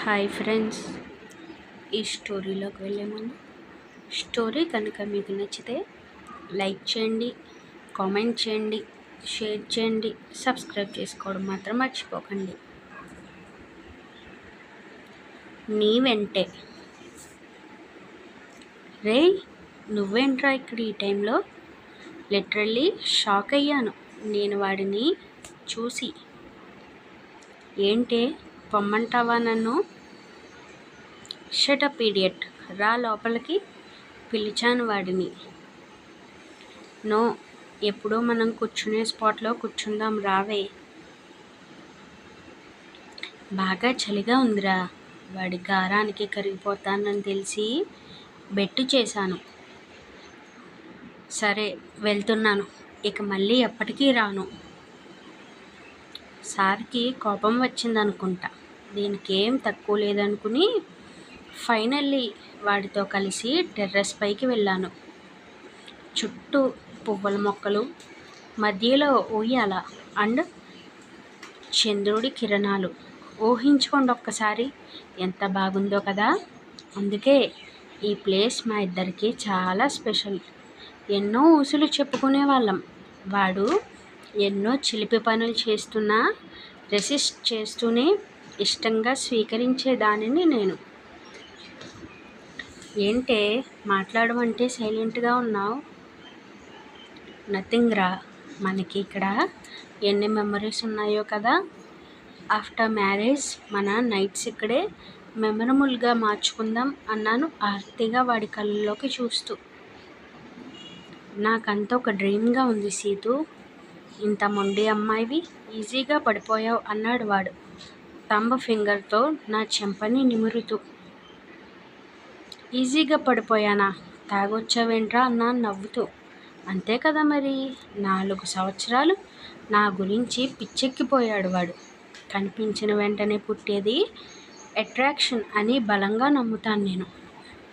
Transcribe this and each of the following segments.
Hi friends, ఈ స్టోరీలోకి వెళ్ళే ముందు స్టోరీ కనుక మీకు నచ్చితే లైక్ చేయండి, కామెంట్ చేయండి, షేర్ చేయండి, సబ్స్క్రైబ్ చేసుకోవడం మాత్రం మర్చిపోకండి. నీ వెంటే. రే, నువ్వేంట్రా ఇక్కడ ఈ టైంలో? లిటరల్లీ షాక్ అయ్యాను నేను వాడిని చూసి. ఏంటే, పొమ్మంటావా నన్ను? షటప్ ఇడియట్, రా లోపలికి, పిలిచాను వాడిని. నో, ఎప్పుడో మనం కూర్చునే స్పాట్లో కూర్చుందాం, రావే. బాగా చలిగా ఉందిరా. వాడి గారానికి కరిగిపోతానని తెలిసి బెట్టు చేశాను. సరే, వెళ్తున్నాను, ఇక మళ్ళీ ఎప్పటికీ రాను. సార్కి కోపం వచ్చిందనుకుంటా. దీనికేం తక్కువ లేదనుకుని ఫైనల్లీ వాడితో కలిసి టెర్రస్ పైకి వెళ్ళాను. చుట్టూ పువ్వుల మొక్కలు, మధ్యలో ఉయ్యాల అండ్ చంద్రుడి కిరణాలు. ఊహించుకోండి ఒక్కసారి, ఎంత బాగుందో కదా. అందుకే ఈ ప్లేస్ మా ఇద్దరికి చాలా స్పెషల్. ఎన్నో ఊసులు చెప్పుకునే వాళ్ళం. వాడు ఎన్నో చిలిపి పనులు చేస్తున్నా రెసిస్ట్ చేస్తూనే ఇష్టంగా స్వీకరించేదానిని నేను. ఏంటే, మాట్లాడమంటే సైలెంట్గా ఉన్నావు? నథింగ్ రా. మనకి ఇక్కడ ఎన్ని మెమరీస్ ఉన్నాయో కదా. ఆఫ్టర్ మ్యారేజ్ మన నైట్స్ ఇక్కడే మెమరబుల్గా మార్చుకుందాం అన్నాను ఆర్తిగా వాడి కళ్ళలోకి చూస్తూ. నాకంతా ఒక డ్రీమ్గా ఉంది సీతు. ఇంత మొండి అమ్మాయివి ఈజీగా పడిపోయావు అన్నాడు వాడు థంబ్ ఫింగర్తో నా చెంపని నిమురుతూ. ఈజీగా పడిపోయానా? తాగొచ్చావేంట్రా అన్నాను నవ్వుతూ. అంతే కదా మరి. 4 సంవత్సరాలు నా గురించి పిచ్చెక్కిపోయాడు వాడు. కనిపించిన వెంటనే పుట్టేది అట్రాక్షన్ అని బలంగా నమ్ముతాను నేను.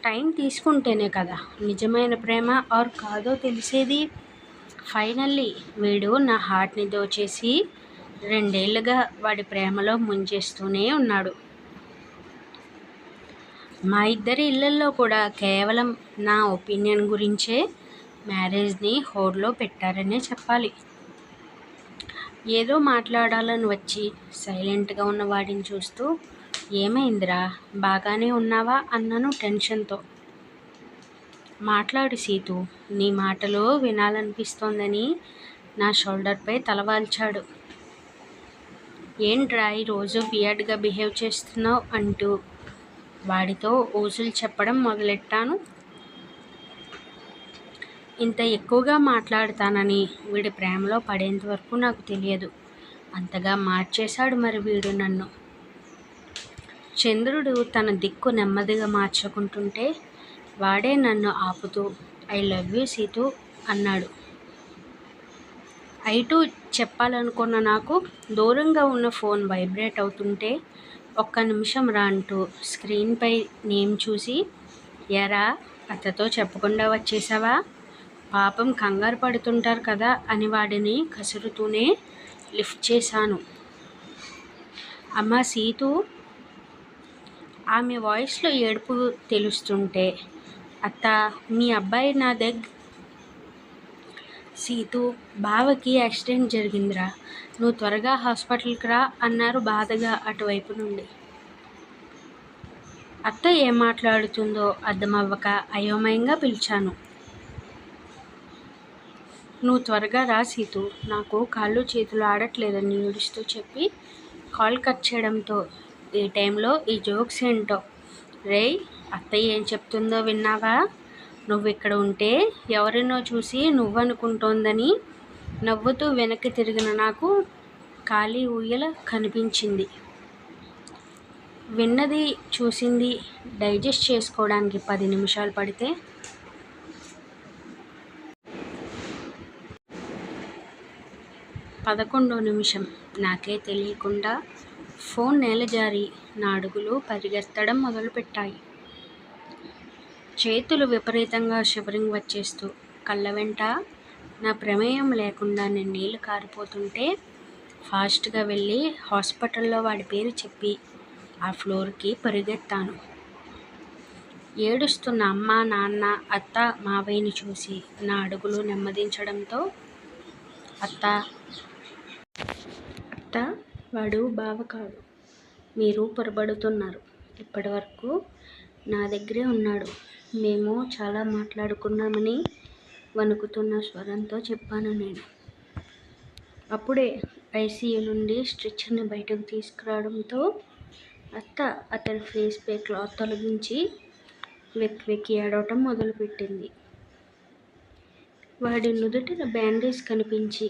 టైం తీసుకుంటేనే కదా నిజమైన ప్రేమ ఆర్ కాదో తెలిసేది. ఫైనల్లీ వీడు నా హార్ట్ని దోచేసి 2 ఏళ్లుగా వాడి ప్రేమలో ముంచేస్తూనే ఉన్నాడు. మా ఇద్దరి ఇళ్లల్లో కూడా కేవలం నా ఒపీనియన్ గురించే మ్యారేజ్ని హోల్డ్లో పెట్టారనే చెప్పాలి. ఏదో మాట్లాడాలని వచ్చి సైలెంట్గా ఉన్న వాడిని చూస్తూ, ఏమైందిరా, బాగానే ఉన్నావా అన్నాను టెన్షన్తో. మాట్లాడు సీతు, నీ మాటలు వినాలనిపిస్తోందని నా షోల్డర్పై తలవాల్చాడు. ఏంట్రా ఈరోజు వియర్డ్గా బిహేవ్ చేస్తున్నావు అంటూ వాడితో ఊసులు చెప్పడం మొదలెట్టాను. ఇంత ఎక్కువగా మాట్లాడతానని వీడి ప్రేమలో పడేంత వరకు నాకు తెలియదు. అంతగా మార్చేశాడు మరి వీడు నన్ను. చంద్రుడు తన దిక్కు నెమ్మదిగా మార్చుకుంటుంటే వాడే నన్ను ఆపుతూ, ఐ లవ్ యూ సీతు అన్నాడు. ఐటూ చెప్పాలనుకున్న నాకు దూరంగా ఉన్న ఫోన్ వైబ్రేట్ అవుతుంటే, ఒక్క నిమిషం రా అంటూ స్క్రీన్పై నేమ్ చూసి, ఎరా అత్తతో చెప్పకుండా వచ్చేసావా? పాపం కంగారు పడుతుంటారు కదా అని వాడిని కసురుతూనే లిఫ్ట్ చేశాను. అమ్మా సీతు. ఆమె వాయిస్లో ఏడుపు తెలుస్తుంటే, అత్త, మీ అబ్బాయి నా సీతు, బావకి యాక్సిడెంట్ జరిగిందిరా, నువ్వు త్వరగా హాస్పిటల్కి రా అన్నారు బాధగా అటువైపు నుండి. అత్త ఏం మాట్లాడుతుందో అర్థమవ్వక అయోమయంగా పిలిచాను. నువ్వు త్వరగా రా సీతు, నాకు కాళ్ళు చేతులు ఆడట్లేదని ఏడుస్తూ చెప్పి కాల్ కట్ చేయడంతో, ఈ టైంలో ఈ జోక్స్ ఏంటో. రేయ్, అత్తయ్య ఏం చెప్తుందో విన్నావా? నువ్వు ఇక్కడ ఉంటే ఎవరినో చూసి నువ్వనుకుంటోందని. నవ్వుతూ వెనక్కి తిరిగిన నాకు ఖాళీ ఊయల కనిపించింది. విన్నది చూసింది డైజెస్ట్ చేసుకోవడానికి 10 నిమిషాలు పడితే, 11వ నిమిషం నాకే తెలియకుండా ఫోన్ నేలజారి నా అడుగులు పరిగెత్తడం మొదలుపెట్టాయి. చేతులు విపరీతంగా షివరింగ్ వచ్చేస్తూ కళ్ళ వెంట నా ప్రమేయం లేకుండా నేను నీళ్లు కారిపోతుంటే ఫాస్ట్గా వెళ్ళి హాస్పిటల్లో వాడి పేరు చెప్పి ఆ ఫ్లోర్కి పరిగెత్తాను. ఏడుస్తున్న అమ్మ, నాన్న, అత్త, మావయ్యని చూసి నా అడుగులు నెమ్మదించడంతో, అత్త అత్త వాడు బావ కాదు, మీరు పొరబడుతున్నారు. ఇప్పటి వరకు నా దగ్గరే ఉన్నాడు. మేము చాలా మాట్లాడుకున్నామని వణుకుతున్న స్వరంతో చెప్పాను నేను. అప్పుడే ఐసీయూ నుండి స్ట్రెచర్ని బయటకు తీసుకురావడంతో అత్త అతని ఫేస్ పై క్లాత్ తొలగించి వెక్కి వెక్కి ఏడవటం మొదలుపెట్టింది. వాడి నుదుటిన బ్యాండేజ్ కనిపించి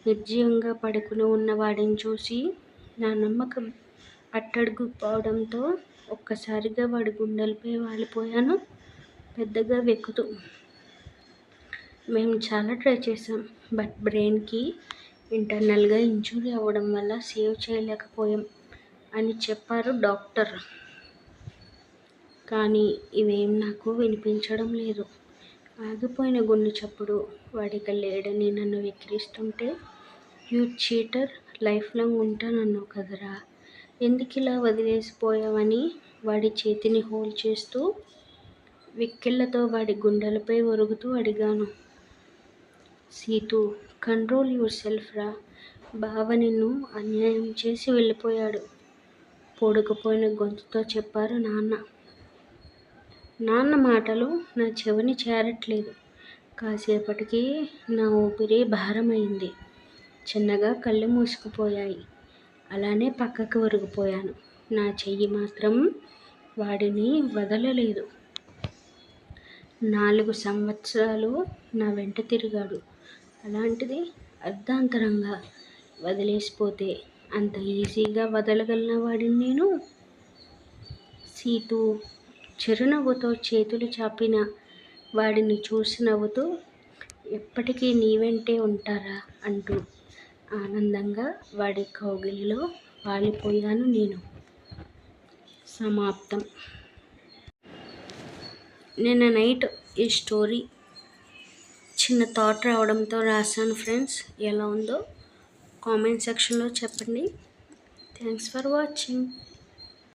నిర్జీవంగా పడుకుని ఉన్న వాడిని చూసి నా నమ్మకం అట్టడుగు పోవడంతో ఒక్కసారిగా వాడి గుండెలపై వాలిపోయాను పెద్దగా వెక్కుతూ. మేము చాలా ట్రై చేసాం, బట్ బ్రెయిన్కి ఇంటర్నల్గా ఇంజూరీ అవ్వడం వల్ల సేవ్ చేయలేకపోయాం అని చెప్పారు డాక్టర్. కానీ ఇవేం నాకు వినిపించడం లేదు. ఆగిపోయిన గుండె చప్పుడు వాడిక లేడని నన్ను వెక్కిరిస్తుంటే, యూ చీటర్, లైఫ్ లాంగ్ ఉంటానన్నావు కదరా, ఎందుకిలా వదిలేసిపోయావని వాడి చేతిని హోల్డ్ చేస్తూ వెక్కిళ్లతో వాడి గుండెలపై ఒరుగుతూ అడిగాను. సీతూ, కంట్రోల్ యువర్ సెల్ఫ్ రా, బావ నిన్ను అన్యాయం చేసి వెళ్ళిపోయాడు, పొడుకుపోయిన గొంతుతో చెప్పారు నాన్న. నాన్న మాటలు నా చెవిని చేరట్లేదు. కాసేపటికి నా ఊపిరి భారమైంది. చిన్నగా కళ్ళు మూసుకుపోయాయి. అలానే పక్కకు ఒరిగిపోయాను. నా చెయ్యి మాత్రం వాడిని వదలలేదు. 4 సంవత్సరాలు నా వెంట తిరిగాడు. అలాంటిది అర్ధాంతరంగా వదిలేసిపోతే అంత ఈజీగా వదలగలన వాడిని నేను? సీతూ చిరునవ్వుతో చేతులు చాపిన వాడిని చూసి నవ్వుతూ, ఎప్పటికీ నీ వెంటే ఉంటారా అంటూ ఆనందంగా వాడి కౌగిలిలో వాలిపోయాను నేను. సమాప్తం. నిన్న నైట్ ఈ స్టోరీ చిన్న థాట్ రావడంతో రాశాను ఫ్రెండ్స్. ఎలా ఉందో కామెంట్ సెక్షన్లో చెప్పండి. Thanks for watching.